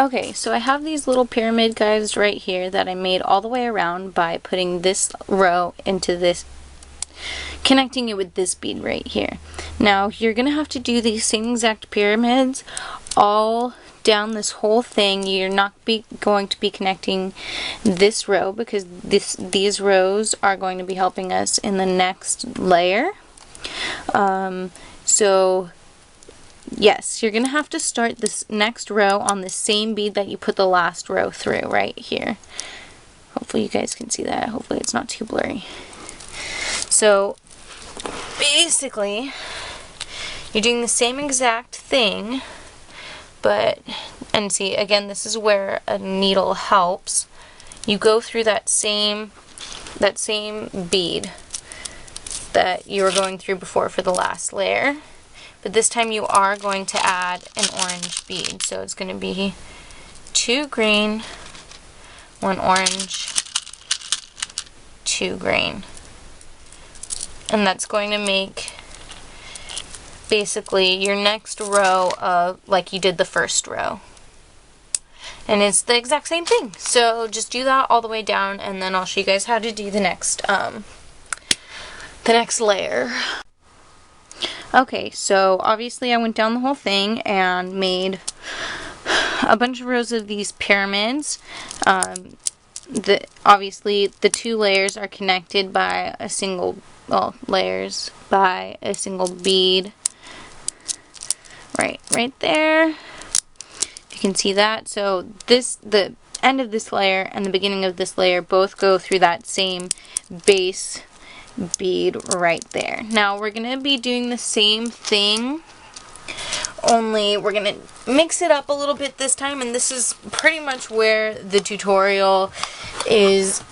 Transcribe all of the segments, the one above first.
Okay, so I have these little pyramid guys right here that I made all the way around by putting this row into this, connecting it with this bead right here. Now you're gonna have to do these same exact pyramids all down this whole thing. You're not going to be connecting this row because these rows are going to be helping us in the next layer. So yes, you're gonna have to start this next row on the same bead that you put the last row through right here. Hopefully you guys can see that. Hopefully it's not too blurry. So basically you're doing the same exact thing, but, and see, again, this is where a needle helps. You go through that same bead that you were going through before for the last layer, but this time you are going to add an orange bead. So it's going to be 2 green, 1 orange, 2 green. And that's going to make basically your next row of like you did the first row. And it's the exact same thing. So just do that all the way down, and then I'll show you guys how to do the next layer. Okay, so obviously I went down the whole thing and made a bunch of rows of these pyramids. Obviously the 2 layers are connected by a single, layers by a single bead. Right there. You can see that. So the end of this layer and the beginning of this layer both go through that same base bead right there. Now we're going to be doing the same thing, only we're going to mix it up a little bit this time, and this is pretty much where the tutorial is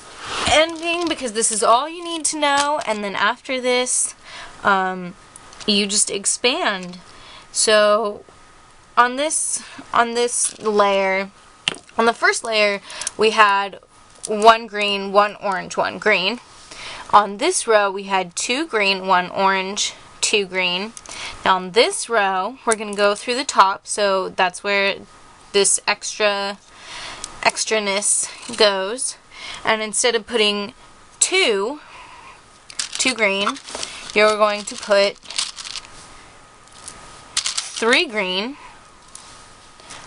ending, because this is all you need to know, and then after this you just expand. So on this layer, on the first layer we had 1 green, 1 orange, 1 green. On this row we had 2 green, 1 orange, 2 green. Now on this row we're going to go through the top, so that's where this extraness goes. And instead of putting 2 green, you're going to put 3 green,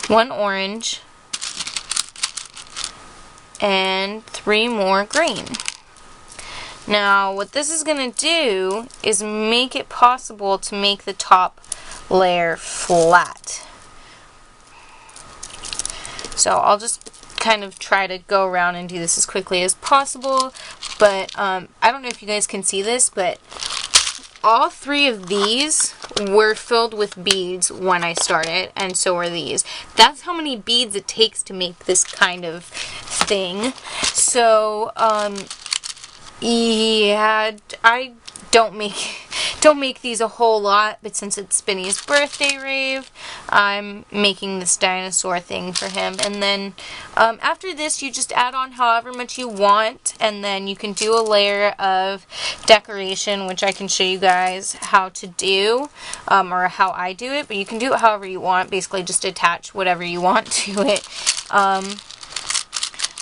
1 orange, and 3 more green. Now what this is going to do is make it possible to make the top layer flat. So I'll just kind of try to go around and do this as quickly as possible, but I don't know if you guys can see this, but all 3 of these were filled with beads when I started, and so are these. That's how many beads it takes to make this kind of thing. So yeah, I don't make these a whole lot, but since it's Spinny's birthday rave, I'm making this dinosaur thing for him. And then after this, you just add on however much you want, and then you can do a layer of decoration, which I can show you guys how to do, or how I do it, but you can do it however you want. Basically just attach whatever you want to it.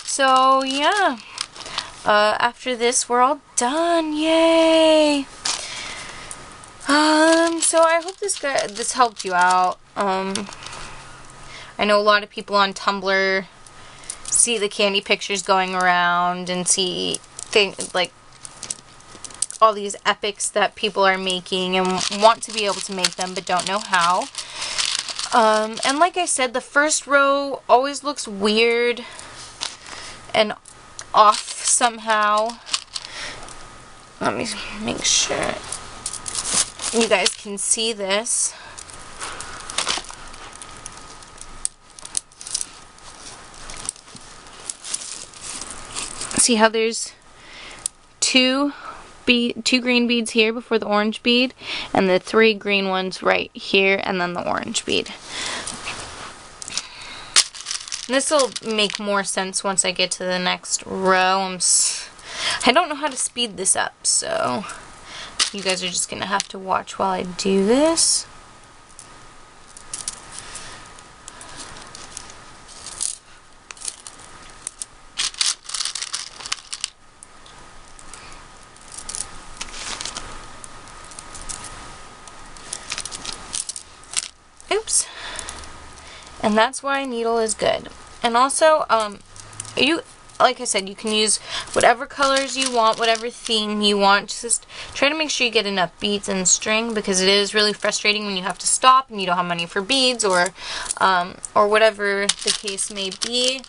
So yeah, after this we're all done. Yay! So I hope this helped you out. I know a lot of people on Tumblr see the Kandi pictures going around and see things like all these epics that people are making and want to be able to make them but don't know how. And like I said, the first row always looks weird and off somehow. Let me make sure you guys can see this. See how there's two green beads here before the orange bead, and the 3 green ones right here, and then the orange bead. This will make more sense once I get to the next row. I don't know how to speed this up, so you guys are just gonna have to watch while I do this. And that's why a needle is good. And also, like I said, you can use whatever colors you want, whatever theme you want. Just try to make sure you get enough beads and string, because it is really frustrating when you have to stop and you don't have money for beads, or whatever the case may be.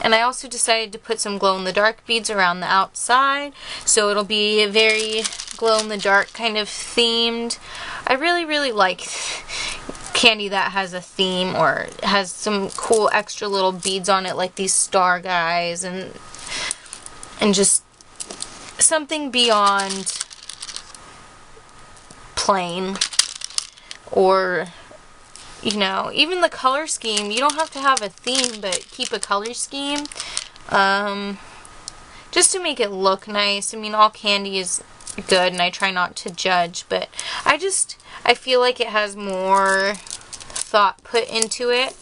And I also decided to put some glow-in-the-dark beads around the outside, so it'll be a very glow-in-the-dark kind of themed. I really, really like candy that has a theme or has some cool extra little beads on it, like these star guys, and just something beyond plain. Or, you know, even the color scheme, you don't have to have a theme, but keep a color scheme, just to make it look nice. I mean, all candy is good, and I try not to judge, but I feel like it has more thought put into it.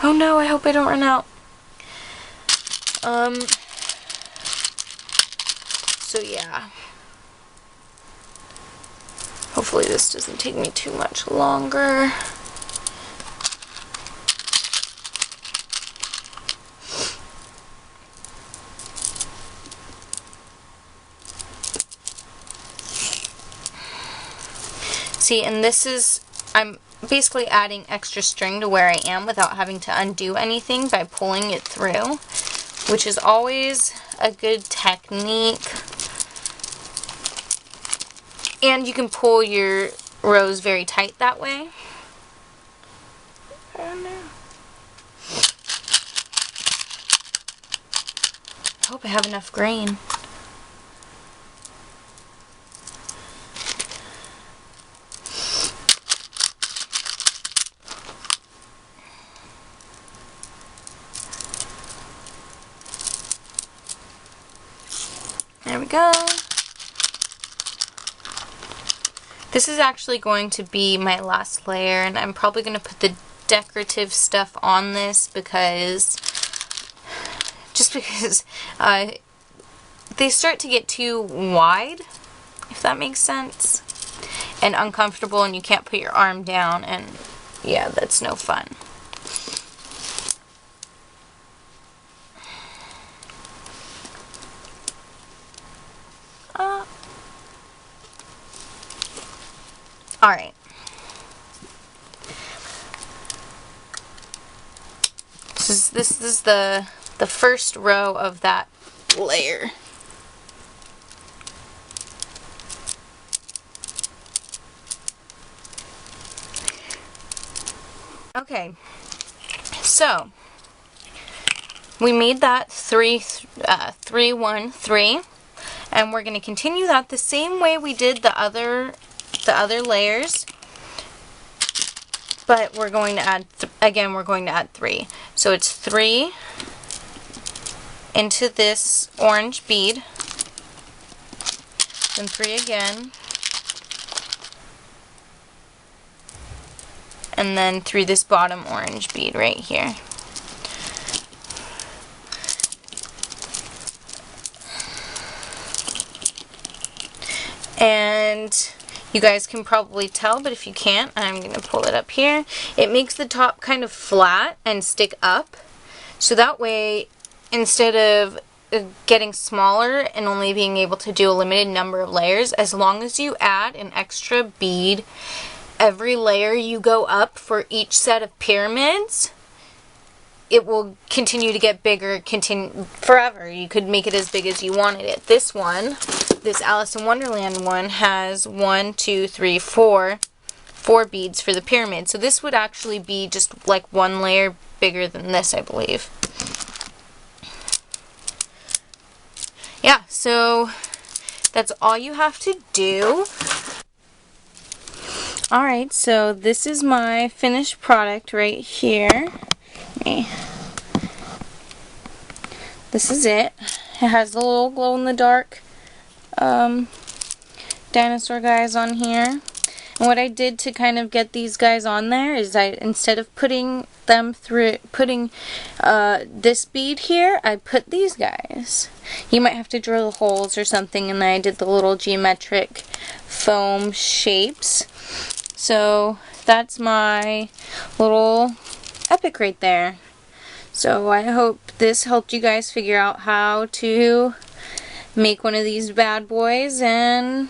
Oh no, I hope I don't run out. So yeah. Hopefully this doesn't take me too much longer. See, and this is, I'm basically adding extra string to where I am without having to undo anything by pulling it through, which is always a good technique. And you can pull your rows very tight that way. I don't know. I hope I have enough green. There we go. This is actually going to be my last layer, and I'm probably going to put the decorative stuff on this because they start to get too wide, if that makes sense, and uncomfortable, and you can't put your arm down, and yeah, that's no fun. Alright. This is the first row of that layer. Okay. So we made that 3, 1, 3, and we're going to continue that the same way we did the other layers, but we're going to add, we're going to add 3. So it's 3 into this orange bead, then 3 again, and then through this bottom orange bead right here. And you guys can probably tell, but if you can't, I'm going to pull it up here. It makes the top kind of flat and stick up. So that way, instead of getting smaller and only being able to do a limited number of layers, as long as you add an extra bead every layer you go up for each set of pyramids, it will continue to get bigger, forever. You could make it as big as you wanted it. This one, this Alice in Wonderland one, has 1, 2, 3, 4 beads for the pyramid. So this would actually be just like one layer bigger than this, I believe. Yeah, so that's all you have to do. Alright, so this is my finished product right here. This is it. It has the little glow-in-the-dark dinosaur guys on here. And what I did to kind of get these guys on there is instead of putting them through, this bead here, I put these guys. You might have to drill holes or something, and then I did the little geometric foam shapes. So that's my little epic right there. So I hope this helped you guys figure out how to make one of these bad boys, and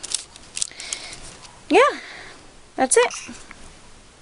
yeah, that's it.